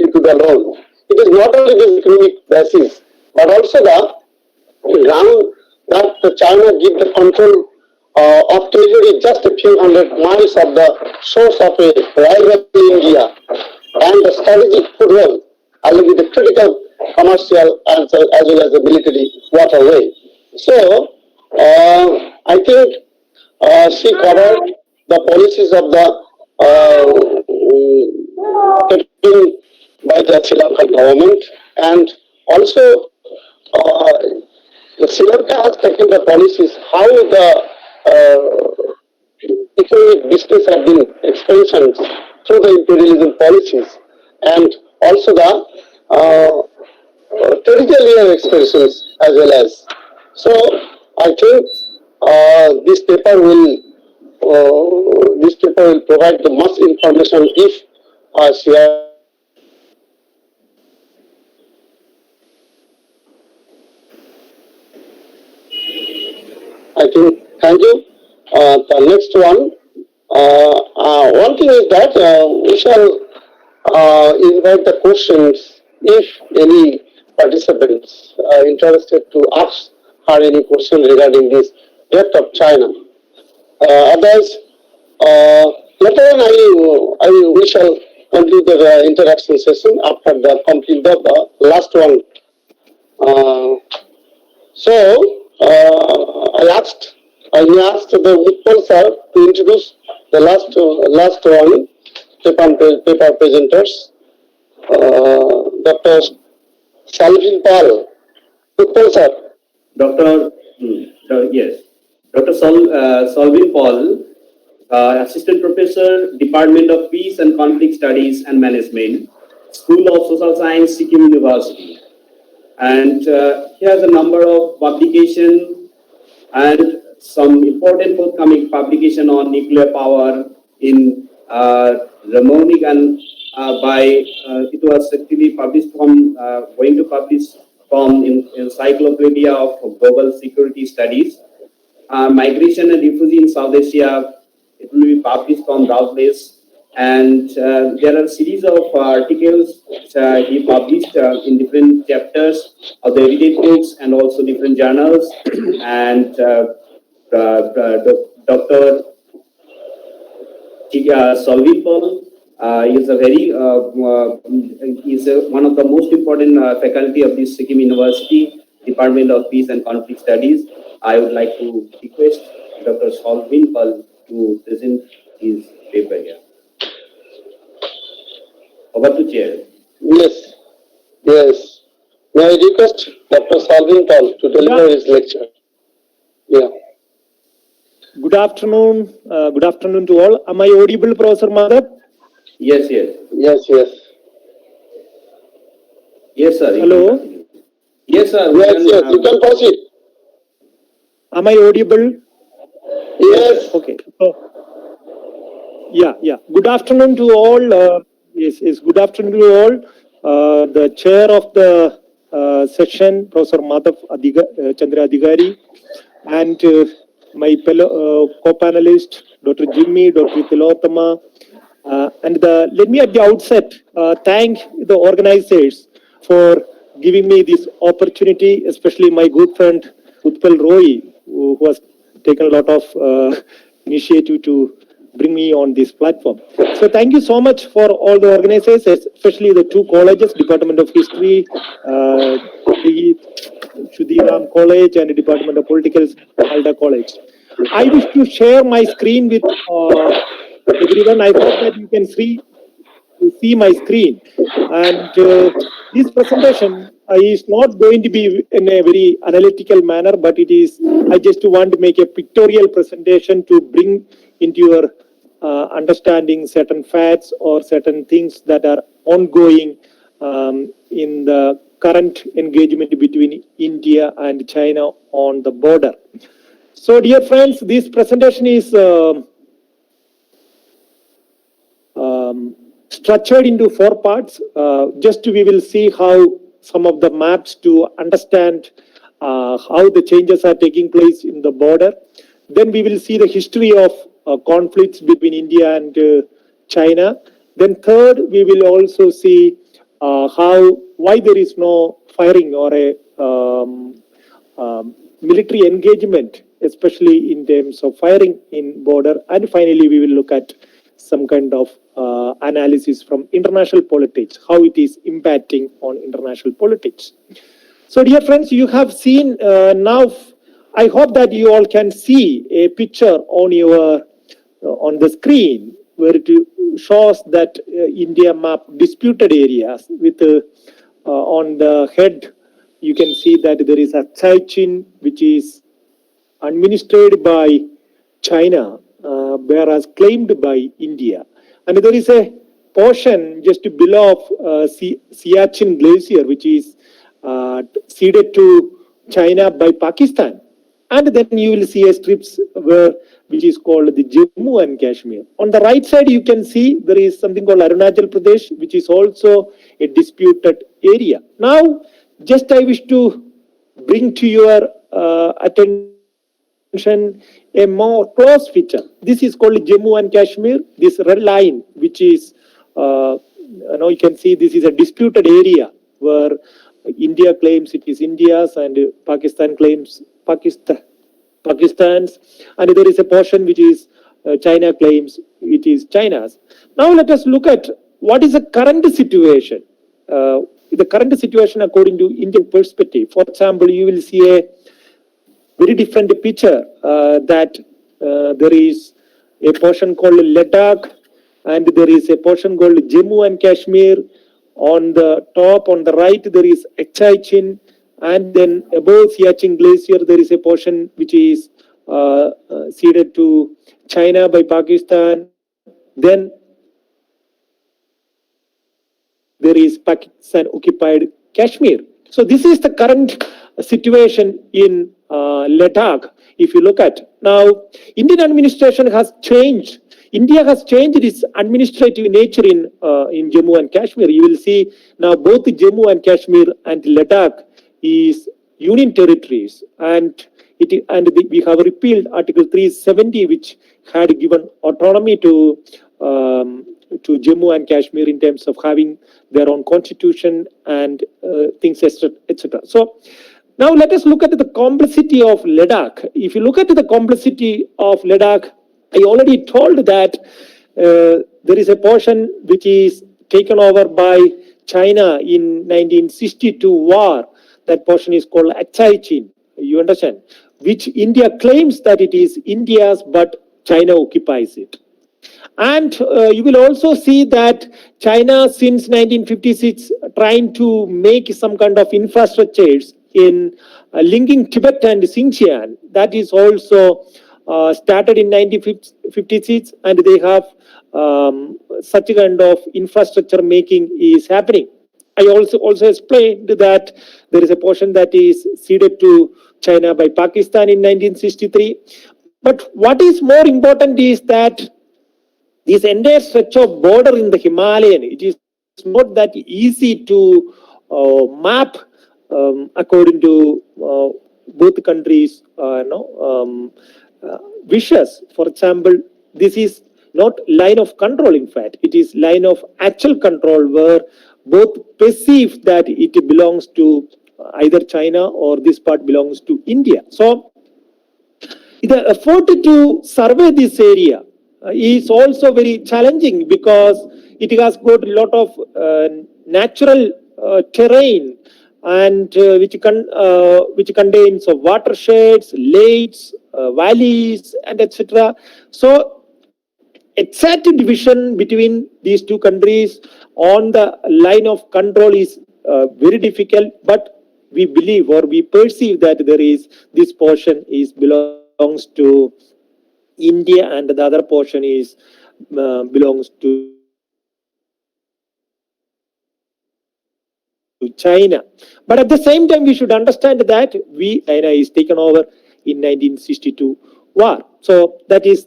to the loan. It is not only the economic basis, but also the ground that China give the control of territory just a few hundred miles of the source of a rival India, and the strategic foothold along with the critical commercial as well as the military waterway. So, I think she covered the policies of the taken by the Sri Lankan government, and also uh, Sri Lanka has taken the policies how the economic business have been expansions through the imperialism policies, and also the territorial expansions as well as. So I think this paper will provide the much information if share. I think, thank you. The next one. One thing is that we shall invite the questions if any participants are interested to ask her any question regarding this depth of China. Otherwise, later on we shall conclude the interaction session after the complete the last one. Uh, I asked the Utpal sir to introduce the last one paper presenters, Dr. Salvin Paul. Utpal sir. Dr. Yes, Dr. Salvin Paul, Assistant Professor, Department of Peace and Conflict Studies and Management, School of Social Science, Sikkim University. And he has a number of publications and some important forthcoming publication on nuclear power in Ramonic, and it was actually published from going to publish from Encyclopedia of Global Security Studies. Migration and Refugee in South Asia, it will be published from Routledge. And there are a series of articles which he published in different chapters of the edited books and also different journals. And Dr. Salvin Paul is a very one of the most important faculty of this Sikkim University, Department of Peace and Conflict Studies. I would like to request Dr. Salvin Paul to present his paper here. Over to chair. Yes, yes. May I request Dr. Salvin Paul to deliver his lecture? Yeah. Good afternoon. Good afternoon to all. Am I audible, Professor Madhab? Yes, yes. Yes, yes. Yes, sir. Hello. Yes, sir. Yes, yes. You can proceed. Am I audible? Yes. Okay. Yeah. Good afternoon to all. Yes. Good afternoon to all. The chair of the session, Professor Madhab Chandra Adhikary, and my fellow co-panelist, Dr. Jimmy, Dr. Tilottama, and let me at the outset thank the organizers for giving me this opportunity, especially my good friend Utpal Roy, who has taken a lot of initiative to bring me on this platform. So thank you so much for all the organizers, especially the two colleges, Department of History, the Shudiram College, and the Department of Political Malda College. I wish to share my screen with everyone. I hope that you can see my screen. And this presentation is not going to be in a very analytical manner, but it is, I just want to make a pictorial presentation to bring into your understanding certain facts or certain things that are ongoing in the current engagement between India and China on the border. So, dear friends, this presentation is structured into 4 parts. Just we will see how some of the maps to understand how the changes are taking place in the border. Then we will see the history of conflicts between India and China. Then third, we will also see why there is no firing or a military engagement, especially in terms of firing in border. And finally, we will look at some kind of analysis from international politics, how it is impacting on international politics. So, dear friends, you have seen now. I hope that you all can see a picture on your on the screen where it shows that India map disputed areas with on the head. You can see that there is a Chin which is administered by China, whereas claimed by India. And there is a portion just below of Siachen Glacier, which is ceded to China by Pakistan. And then you will see a strips which is called the Jammu and Kashmir. On the right side, you can see there is something called Arunachal Pradesh, which is also a disputed area. Now, just I wish to bring to your attention a more close feature. This is called Jammu and Kashmir. This red line, which is, you can see this is a disputed area where India claims it is India's and Pakistan claims Pakistan's, and there is a portion which is China claims it is China's. Now let us look at what is the current situation. The current situation according to Indian perspective. For example, you will see a very different picture that there is a portion called Ladakh and there is a portion called Jammu and Kashmir. On the top, on the right, there is Chin, and then above Siachen Glacier, there is a portion which is ceded to China by Pakistan. Then there is Pakistan occupied Kashmir. So this is the current situation in Ladakh. If you look at now, Indian administration has changed. India has changed its administrative nature in Jammu and Kashmir. You will see now both Jammu and Kashmir and Ladakh is union territories, and we have repealed Article 370, which had given autonomy to Jammu and Kashmir in terms of having their own constitution and things, etc. So now let us look at the complexity of Ladakh. If you look at the complexity of Ladakh, I already told that there is a portion which is taken over by China in 1962 war. That portion is called Chin. You understand? Which India claims that it is India's, but China occupies it. And you will also see that China since 1956 trying to make some kind of infrastructures in linking Tibet and Xinjiang. That is also started in 1956, and they have such a kind of infrastructure making is happening. I also explained that there is a portion that is ceded to China by Pakistan in 1963. But what is more important is that this entire stretch of border in the Himalayan, it is not that easy to map according to both countries' wishes. For example, this is not line of control, in fact. It is line of actual control where both perceive that it belongs to either China or this part belongs to India. So the effort to survey this area is also very challenging because it has got a lot of natural terrain and which contains watersheds, lakes, valleys, and etc. So exact division between these two countries on the line of control is very difficult, but we believe or we perceive that there is this portion is belongs to India and the other portion is belongs to China. But at the same time, we should understand that China is taken over in 1962 war. So that is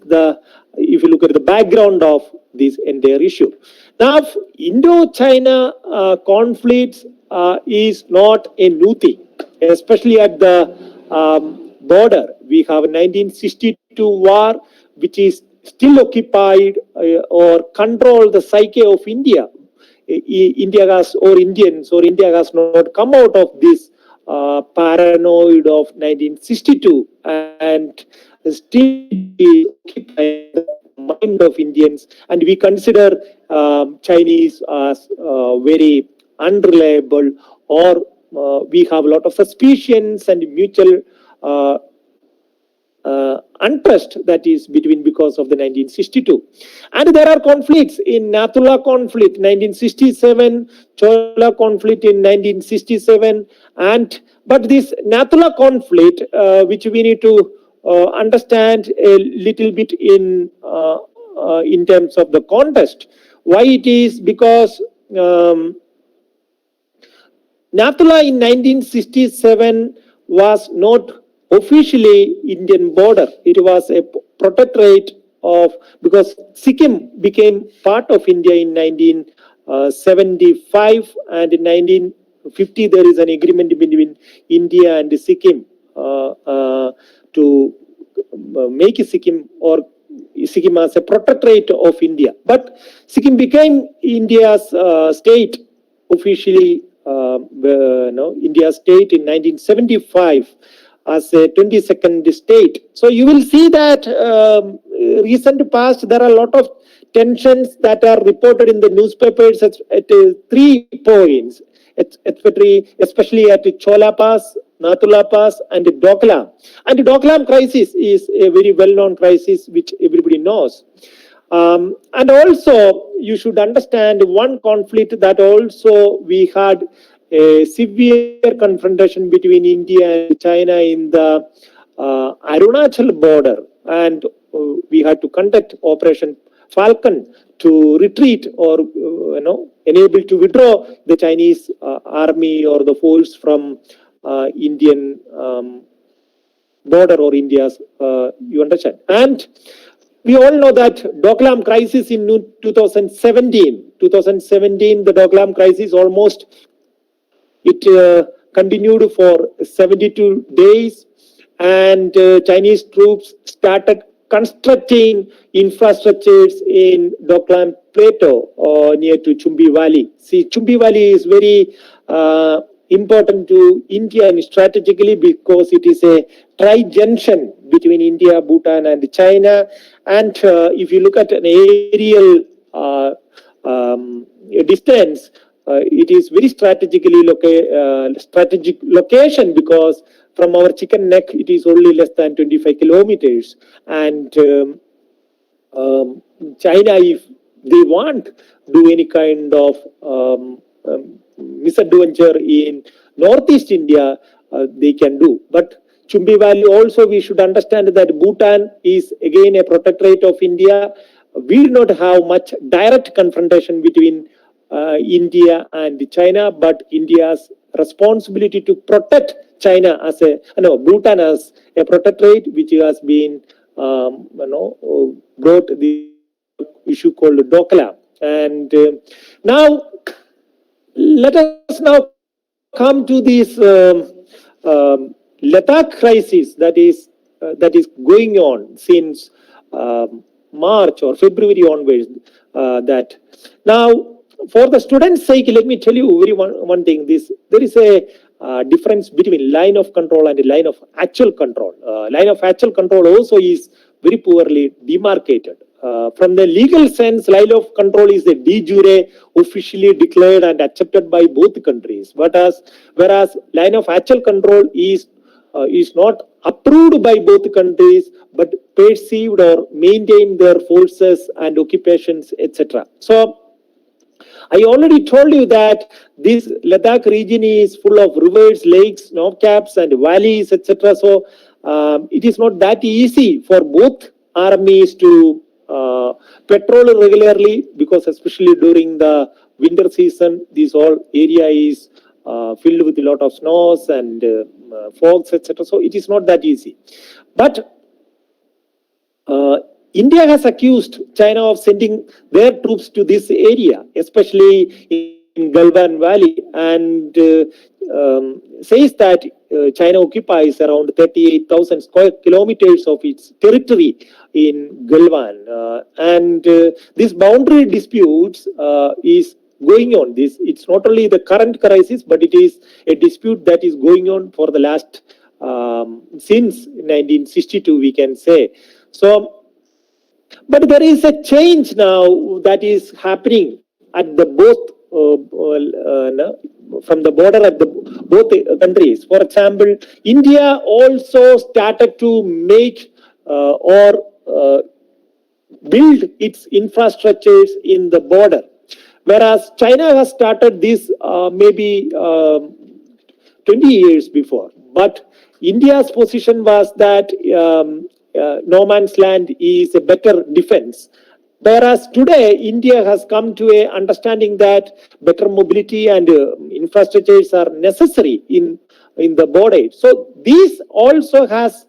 if you look at the background of this entire issue. Now, Indo-China conflicts is not a new thing, especially at the border. We have a 1962 war, which is still occupied or control the psyche of India. India has, or Indians or India has not come out of this paranoid of 1962 and still is occupying the mind of Indians, and we consider Chinese as very unreliable, or we have a lot of suspicions and mutual untrust that is between because of the 1962. And there are conflicts in Nathula conflict 1967, Chola conflict in 1967, and but this Nathula conflict, which we need to understand a little bit in terms of the context. Why it is? Because Nathula in 1967 was not officially Indian border. It was a protectorate of, because Sikkim became part of India in 1975, and in 1950 there is an agreement between India and Sikkim to make Sikkim as a protectorate of India. But Sikkim became India's state officially. India's state in 1975 as a 22nd state. So you will see that recent past there are a lot of tensions that are reported in the newspapers at 3 points, especially at Chola Pass, Nathula Pass, and Doklam. And the Doklam crisis is a very well-known crisis which everybody knows. And also, you should understand one conflict that also we had a severe confrontation between India and China in the Arunachal border, and we had to conduct Operation Falcon to retreat or enable to withdraw the Chinese army or the force from Indian border or India's. You understand? And we all know that Doklam crisis in 2017, the Doklam crisis almost, it continued for 72 days, and Chinese troops started constructing infrastructures in Doklam Plateau near to Chumbi Valley. See, Chumbi Valley is very important to India and strategically because it is a tri-junction between India, Bhutan, and China. And if you look at an aerial distance, it is very strategic location, because from our chicken neck it is only less than 25 kilometers. And China, if they want do any kind of misadventure in Northeast India, they can do. But Chumbi Valley also, we should understand that Bhutan is again a protectorate of India. We do not have much direct confrontation between India and China, but India's responsibility to protect China as Bhutan as a protectorate, which has been brought the issue called Doklam. And now let us now come to this Ladakh crisis that is going on since March or February onwards. That now, for the students' sake, let me tell you one thing. There is a difference between line of control and line of actual control. Line of actual control also is very poorly demarcated. From the legal sense, line of control is the de jure, officially declared and accepted by both countries. Whereas line of actual control is not approved by both countries, but perceived or maintained their forces and occupations, etc. So I already told you that this Ladakh region is full of rivers, lakes, snow caps, and valleys, etc. So it is not that easy for both armies to patrol regularly, because especially during the winter season, this whole area is filled with a lot of snows and fogs, etc. So it is not that easy. But India has accused China of sending their troops to this area, especially in Galwan Valley, and says that China occupies around 38,000 square kilometers of its territory in Galwan. And this boundary disputes is going on. It's not only the current crisis, but it is a dispute that is going on for the last since 1962, we can say. So, but there is a change now that is happening at the both from the border at the both countries. For example, India also started to make or build its infrastructures in the border, whereas China has started this maybe 20 years before. But India's position was that no man's land is a better defense. Whereas today, India has come to a understanding that better mobility and infrastructures are necessary in the border. So this also has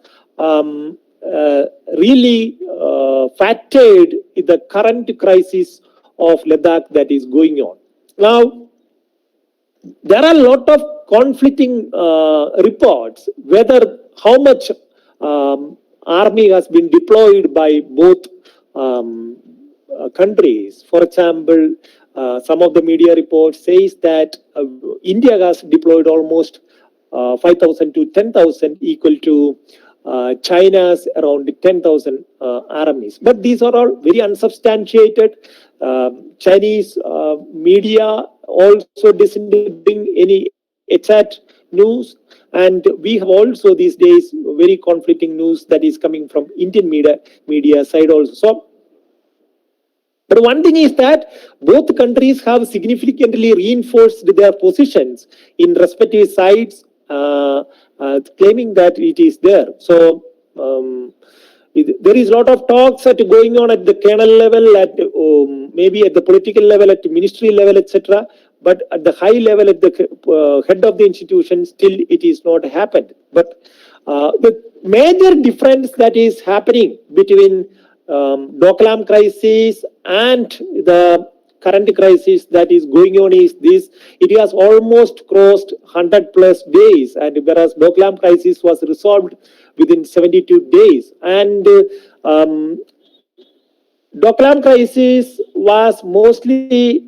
really factored in the current crisis of Ladakh that is going on. Now, there are a lot of conflicting reports whether how much army has been deployed by both countries. For example, some of the media reports says that India has deployed almost 5,000 to 10,000, equal to China's around 10,000 armies. But these are all very unsubstantiated. Chinese media also doesn't bring any exact news, and we have also these days very conflicting news that is coming from Indian media side also. So, but one thing is that both countries have significantly reinforced their positions in respective sides, claiming that it is there. So there is a lot of talks going on at the kernel level, at maybe at the political level, at the ministry level, etc. But at the high level, at the head of the institution, still it is not happened. But the major difference that is happening between Doklam crisis and the current crisis that is going on is this: it has almost crossed 100 plus days, and whereas Doklam crisis was resolved within 72 days, and Doklam crisis was mostly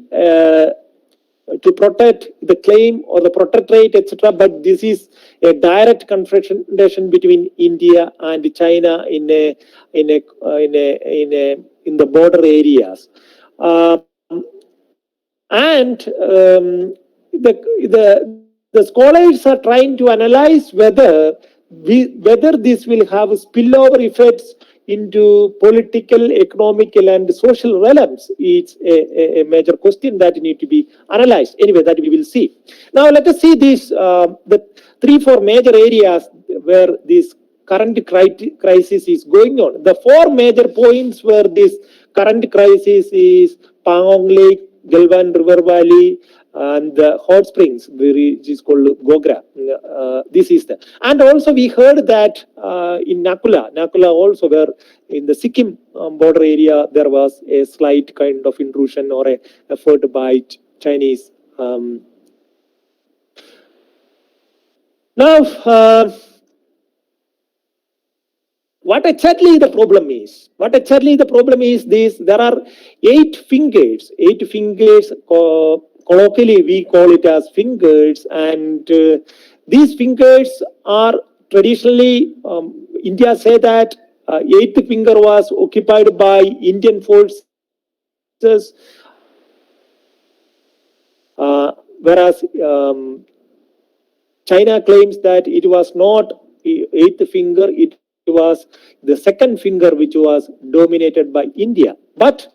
to protect the claim or the protectorate, etc. But this is a direct confrontation between India and China in the border areas, and the scholars are trying to analyze whether this will have spillover effects into political, economical, and social realms. It's a major question that need to be analyzed. Anyway, that we will see. Now, let us see these the 3-4 major areas where this current crisis is going on. The 4 major points where this current crisis is Pangong Lake, Galvan River Valley, and the hot springs, which is called Gogra. This is the, and also we heard that in Nakula also, where in the Sikkim border area there was a slight kind of intrusion or a effort by Chinese. Now, what exactly the problem is? What exactly the problem is this: there are 8 fingers. 8 fingers. Colloquially, we call it as fingers, and these fingers are traditionally, India say that 8th finger was occupied by Indian forces, whereas China claims that it was not 8th finger, it was the 2nd finger which was dominated by India. But